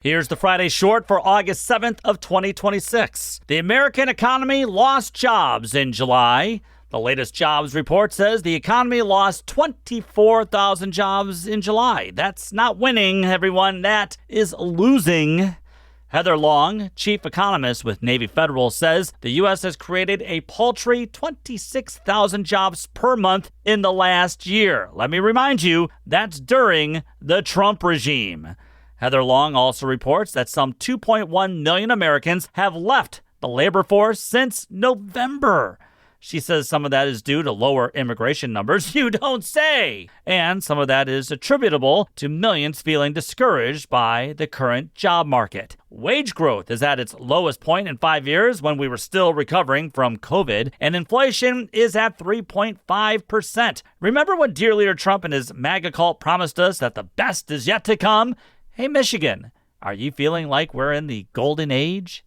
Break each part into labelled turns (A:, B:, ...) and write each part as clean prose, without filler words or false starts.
A: Here's the Friday short for August 7th of 2026. The American economy lost jobs in July. The latest jobs report says the economy lost 24,000 jobs in July. That's not winning, everyone. That is losing. Heather Long, chief economist with Navy Federal, says the U.S. has created a paltry 26,000 jobs per month in the last year. Let me remind you, that's during the Trump regime. Heather Long also reports that some 2.1 million Americans have left the labor force since November. She says some of that is due to lower immigration numbers. You don't say! And some of that is attributable to millions feeling discouraged by the current job market. Wage growth is at its lowest point in 5 years when we were still recovering from COVID, and inflation is at 3.5%. Remember when dear leader Trump and his MAGA cult promised us that the best is yet to come? Hey, Michigan, are you feeling like we're in the golden age?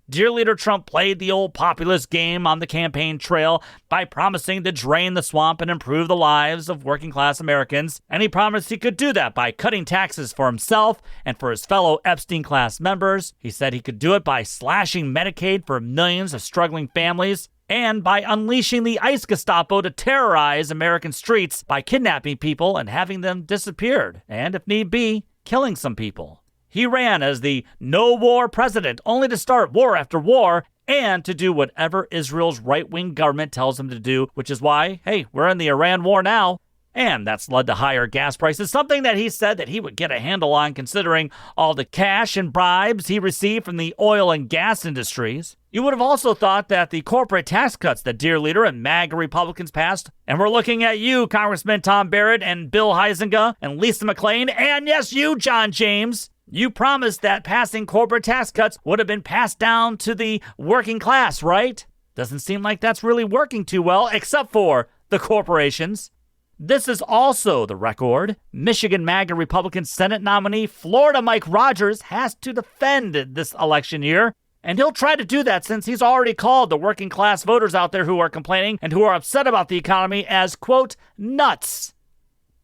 A: Dear leader Trump played the old populist game on the campaign trail by promising to drain the swamp and improve the lives of working-class Americans, and he promised he could do that by cutting taxes for himself and for his fellow Epstein-class members. He said he could do it by slashing Medicaid for millions of struggling families, and by unleashing the ICE Gestapo to terrorize American streets by kidnapping people and having them disappeared, and if need be, killing some people. He ran as the no-war president, only to start war after war and to do whatever Israel's right-wing government tells him to do, which is why, hey, we're in the Iran war now. And that's led to higher gas prices, something that he said that he would get a handle on considering all the cash and bribes he received from the oil and gas industries. You would have also thought that the corporate tax cuts that dear leader and MAGA Republicans passed, and we're looking at you, Congressman Tom Barrett and Bill Huizenga and Lisa McClain, and yes, you, John James. You promised that passing corporate tax cuts would have been passed down to the working class, right? Doesn't seem like that's really working too well, except for the corporations. This is also the record. Michigan MAGA Republican Senate nominee Florida Mike Rogers has to defend this election year. And he'll try to do that since he's already called the working class voters out there who are complaining and who are upset about the economy as, quote, nuts.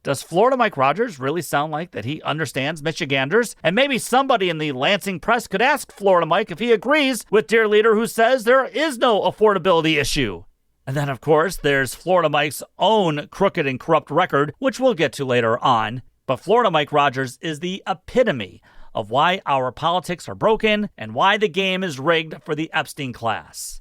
A: Does Florida Mike Rogers really sound like that he understands Michiganders? And maybe somebody in the Lansing press could ask Florida Mike if he agrees with dear leader who says there is no affordability issue. And then, of course, there's Florida Mike's own crooked and corrupt record, which we'll get to later on. But Florida Mike Rogers is the epitome of why our politics are broken and why the game is rigged for the Epstein class.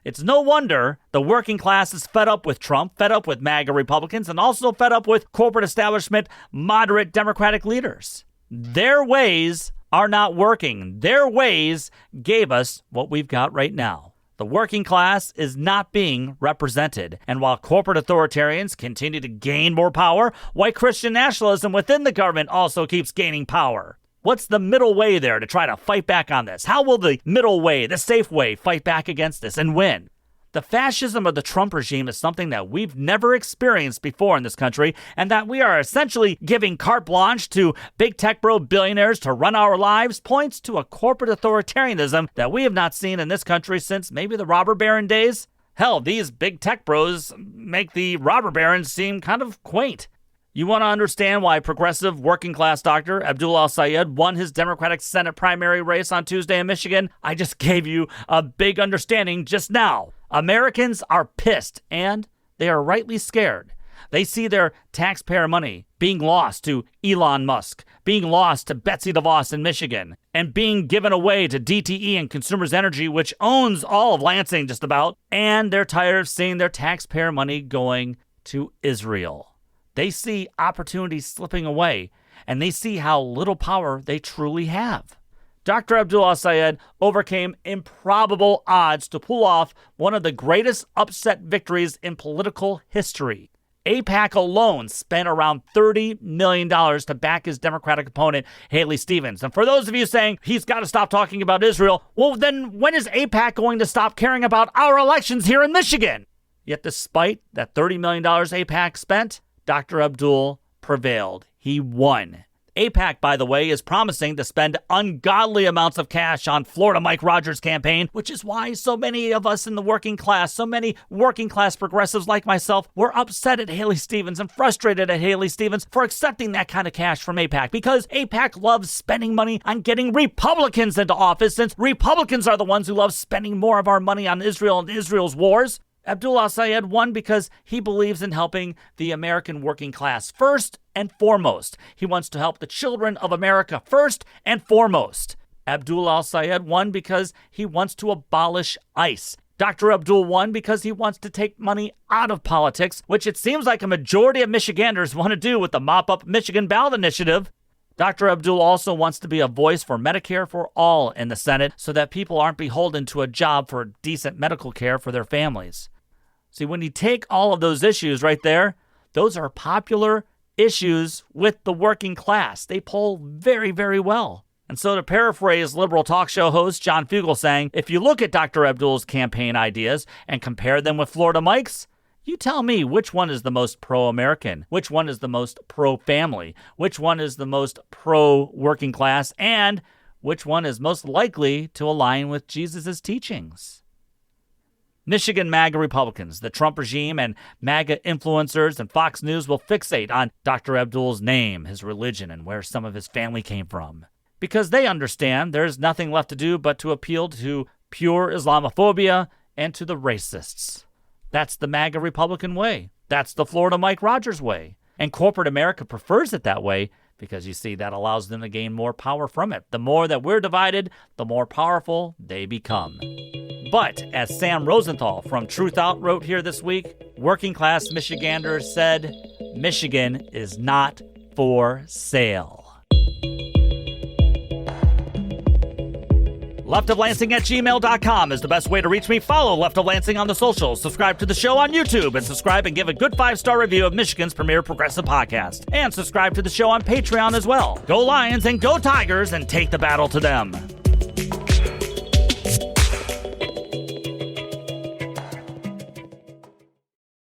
A: It's no wonder the working class is fed up with Trump, fed up with MAGA Republicans, and also fed up with corporate establishment, moderate Democratic leaders. Their ways are not working. Their ways gave us what we've got right now. The working class is not being represented. And while corporate authoritarians continue to gain more power, white Christian nationalism within the government also keeps gaining power. What's the middle way there to try to fight back on this? How will the middle way, the safe way, fight back against this and win? The fascism of the Trump regime is something that we've never experienced before in this country, and that we are essentially giving carte blanche to big tech bro billionaires to run our lives points to a corporate authoritarianism that we have not seen in this country since maybe the robber baron days. Hell, these big tech bros make the robber barons seem kind of quaint. You want to understand why progressive working-class doctor Abdul El-Sayed won his Democratic Senate primary race on Tuesday in Michigan? I just gave you a big understanding just now. Americans are pissed, and they are rightly scared. They see their taxpayer money being lost to Elon Musk, being lost to Betsy DeVos in Michigan, and being given away to DTE and Consumers Energy, which owns all of Lansing just about, and they're tired of seeing their taxpayer money going to Israel. They see opportunities slipping away, and they see how little power they truly have. Dr. Abdul El-Sayed overcame improbable odds to pull off one of the greatest upset victories in political history. AIPAC alone spent around $30 million to back his Democratic opponent, Haley Stevens. And for those of you saying he's got to stop talking about Israel, well, then when is AIPAC going to stop caring about our elections here in Michigan? Yet despite that $30 million AIPAC spent, Dr. Abdul prevailed. He won. AIPAC, by the way, is promising to spend ungodly amounts of cash on Florida Mike Rogers' campaign, which is why so many of us in the working class, so many working class progressives like myself, were upset at Haley Stevens and frustrated at Haley Stevens for accepting that kind of cash from AIPAC, because AIPAC loves spending money on getting Republicans into office, since Republicans are the ones who love spending more of our money on Israel and Israel's wars. Abdul El-Sayed won because he believes in helping the American working class first and foremost. He wants to help the children of America first and foremost. Abdul El-Sayed won because he wants to abolish ICE. Dr. Abdul won because he wants to take money out of politics, which it seems like a majority of Michiganders want to do with the Mop Up Michigan Ballot Initiative. Dr. Abdul also wants to be a voice for Medicare for all in the Senate so that people aren't beholden to a job for decent medical care for their families. See, when you take all of those issues right there, those are popular issues with the working class. They poll very, very well. And so, to paraphrase liberal talk show host John Fugelsang, if you look at Dr. Abdul's campaign ideas and compare them with Florida Mike's, you tell me which one is the most pro-American, which one is the most pro-family, which one is the most pro-working class, and which one is most likely to align with Jesus' teachings. Michigan MAGA Republicans, the Trump regime, and MAGA influencers and Fox News will fixate on Dr. Abdul's name, his religion, and where some of his family came from, because they understand there's nothing left to do but to appeal to pure Islamophobia and to the racists. That's the MAGA Republican way. That's the Florida Mike Rogers way. And corporate America prefers it that way because, you see, that allows them to gain more power from it. The more that we're divided, the more powerful they become. But, as Sam Rosenthal from Truth Out wrote here this week, working class Michiganders said, Michigan is not for sale. leftoflansing@gmail.com is the best way to reach me. Follow Left of Lansing on the socials. Subscribe to the show on YouTube, and subscribe and give a good 5-star review of Michigan's premier progressive podcast. And subscribe to the show on Patreon as well. Go Lions and go Tigers, and take the battle to them.